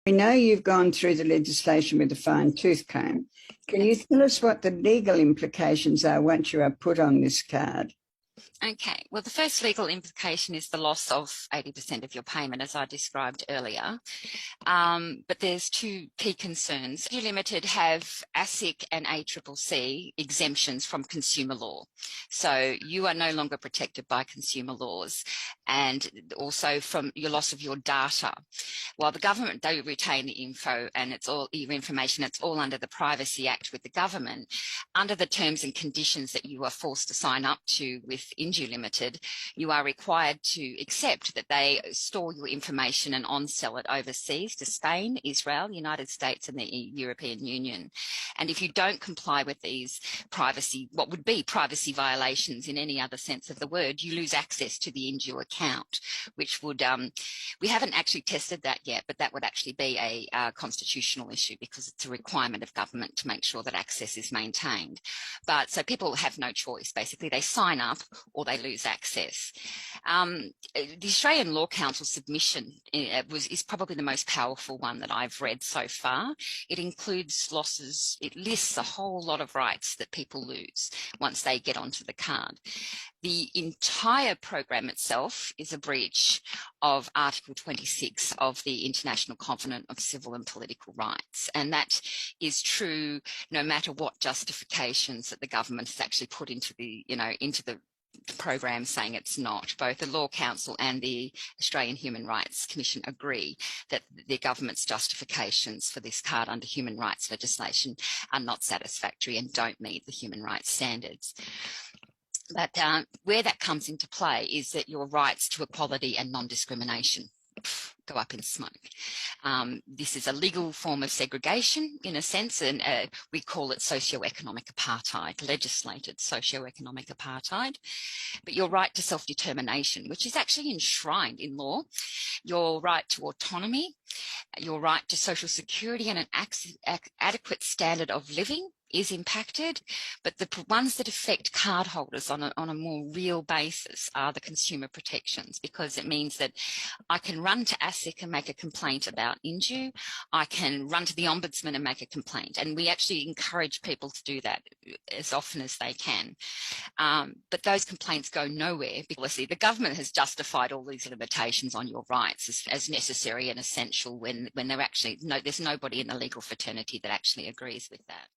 We know you've gone through the legislation with a fine-tooth comb. Can you tell us what the legal implications are once you are put on this card? Okay, well, the first legal implication is the loss of 80% of your payment, as I described earlier. But there's two key concerns. You Limited have ASIC and ACCC exemptions from consumer law. So you are no longer protected by consumer laws, and also from your loss of your data. While the government, they retain the info and it's all your information, it's all under the Privacy Act with the government. Under the terms and conditions that you are forced to sign up to with Indu Limited, you are required to accept that they store your information and on-sell it overseas to Spain, Israel, United States and the European Union. And if you don't comply with these what would be privacy violations in any other sense of the word, you lose access to the Indu account, which would, we haven't actually tested that yet, but that would actually be a constitutional issue because it's a requirement of government to make sure that access is maintained. But so people have no choice. Basically, they sign up or they lose access. The Australian Law Council submission is probably the most powerful one that I've read so far. It includes losses. It lists a whole lot of rights that people lose once they get onto the card. The entire program itself is a breach of Article 26 of the International Covenant of Civil and Political Rights. And that is true no matter what justifications that the government has actually put into the, into the program saying it's not. Both the Law Council and the Australian Human Rights Commission agree that the government's justifications for this card under human rights legislation are not satisfactory and don't meet the human rights standards. But where that comes into play is that your rights to equality and non-discrimination go up in smoke. This is a legal form of segregation in a sense, and we call it socio-economic apartheid, legislated socio-economic apartheid. But your right to self-determination, which is actually enshrined in law, your right to autonomy, your right to social security and an adequate standard of living is impacted, but the ones that affect cardholders on a more real basis are the consumer protections, because it means that I can run to ASIC and make a complaint about Indu. I can run to the Ombudsman and make a complaint, and we actually encourage people to do that as often as they can. But those complaints go nowhere because the government has justified all these limitations on your rights as necessary and essential when they're actually, there's nobody in the legal fraternity that actually agrees with that.